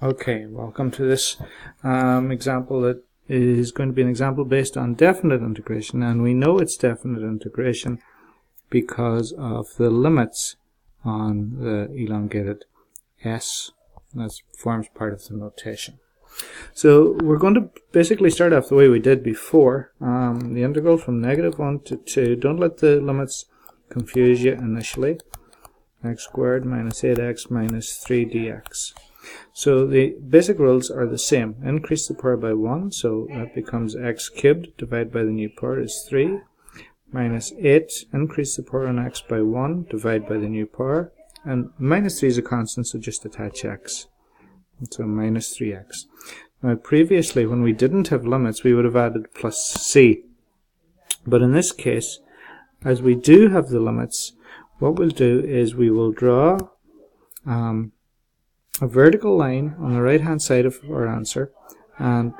Okay, welcome to this example that is going to be an example based on definite integration, and we know it's definite integration because of the limits on the elongated s. That forms part of the notation. So we're going to basically start off the way we did before, the integral from -1 to 2. Don't let the limits confuse you initially. X squared minus 8x minus 3 dx. So the basic rules are the same. Increase the power by 1, so that becomes x cubed divided by the new power is 3. Minus 8, increase the power on x by 1, divide by the new power. And minus 3 is a constant, so just attach x. So minus 3x. Now previously, when we didn't have limits, we would have added plus c. But in this case, as we do have the limits, what we'll do is we will draw a vertical line on the right hand side of our answer, and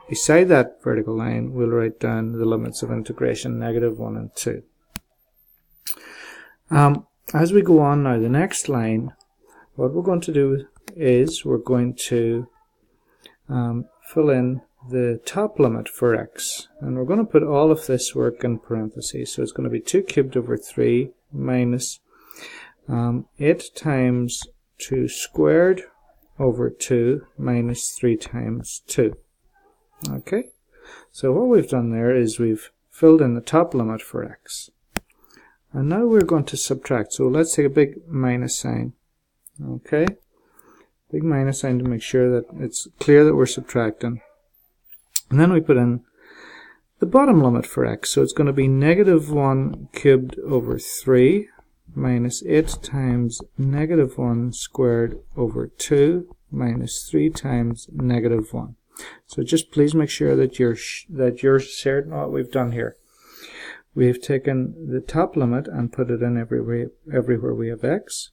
beside that vertical line we'll write down the limits of integration, -1 and 2. As we go on now, the next line, what we're going to do is we're going to fill in the top limit for x, and we're going to put all of this work in parentheses. So it's going to be 2 cubed over 3 minus 8 times 2 squared over 2 minus 3 times 2. Okay, so what we've done there is we've filled in the top limit for x. And now we're going to subtract. So let's take a big minus sign. Okay, big minus sign to make sure that it's clear that we're subtracting. And then we put in the bottom limit for x. So it's going to be -1 cubed over 3 minus 8 times -1 squared over 2 minus 3 times -1. So just please make sure that you're certain what we've done here. We've taken the top limit and put it in everywhere we have x.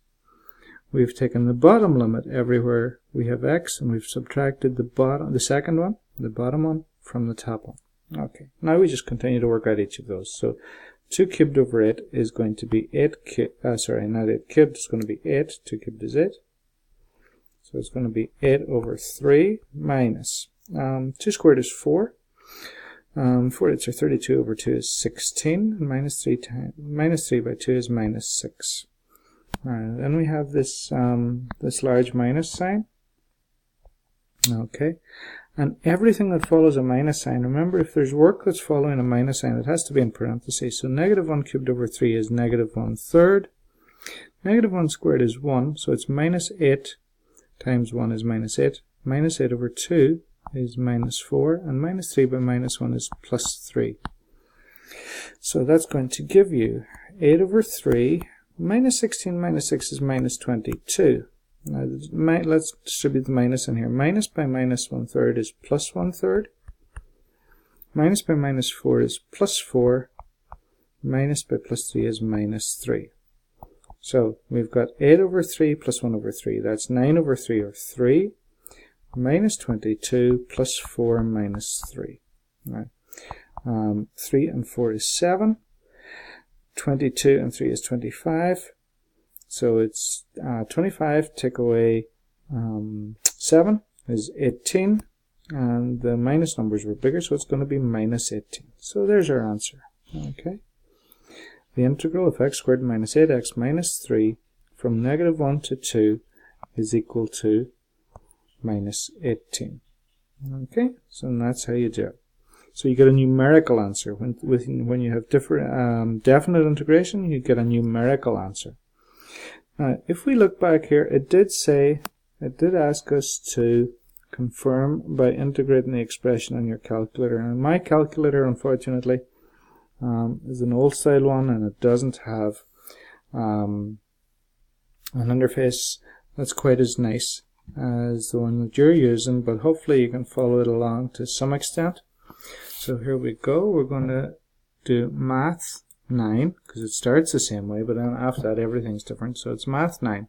We've taken the bottom limit everywhere we have x, and we've subtracted the second one, the bottom one, from the top one. Okay, now we just continue to work out each of those. So 2 cubed over 8 is going to be 8 cubed, not 8 cubed, it's going to be 8, 2 cubed is 8. So it's going to be 8 over 3 minus, 2 squared is 4. 4 8s are 32 over 2 is 16, and minus 3 by 2 is minus 6. Then we have this, this large minus sign. Okay. And everything that follows a minus sign, remember, if there's work that's following a minus sign, it has to be in parentheses. So -1 cubed over 3 is -1/3. -1 squared is 1, so it's minus 8 times 1 is minus 8. Minus 8 over 2 is minus 4, and minus 3 by minus 1 is plus 3. So that's going to give you 8 over 3, minus 16 minus 6 is minus 22. Now let's distribute the minus in here. Minus by minus 1/3 is plus 1/3. Minus by minus 4 is plus 4. Minus by plus 3 is minus 3. So we've got 8 over 3 plus 1 over 3. That's 9 over 3, or 3. Minus 22 plus 4 minus 3. Right. 3 and 4 is 7. 22 and 3 is 25. So it's 25, take away 7 is 18, and the minus numbers were bigger, so it's going to be minus 18. So there's our answer. Okay. The integral of x squared minus 8x minus 3 from -1 to 2 is equal to minus 18. Okay, so that's how you do it. So you get a numerical answer. When you have different definite integration, you get a numerical answer. Now, if we look back here, it did ask us to confirm by integrating the expression on your calculator. And my calculator, unfortunately, is an old style one, and it doesn't have an interface that's quite as nice as the one that you're using, but hopefully you can follow it along to some extent. So here we go. We're going to do math 9, because it starts the same way, but then after that everything's different. So it's math 9.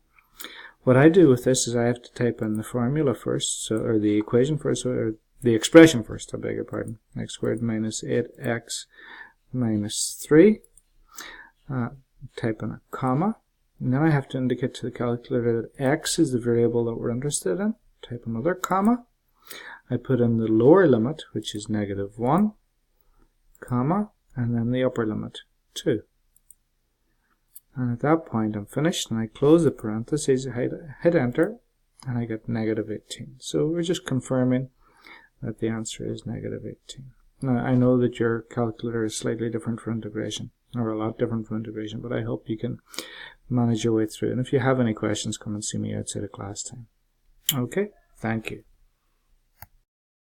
What I do with this is I have to type in the formula first, or the equation first, or the expression first, I beg your pardon. X squared minus 8x minus 3. Type in a comma. And then I have to indicate to the calculator that x is the variable that we're interested in. type another comma. I put in the lower limit, which is negative 1, comma, and then the upper limit, 2. And at that point I'm finished, and I close the parentheses, hit enter, and I get negative 18. So we're just confirming that the answer is negative 18. Now, I know that your calculator is slightly different for integration, or a lot different for integration, but I hope you can manage your way through. And if you have any questions, come and see me outside of class time. Okay, thank you.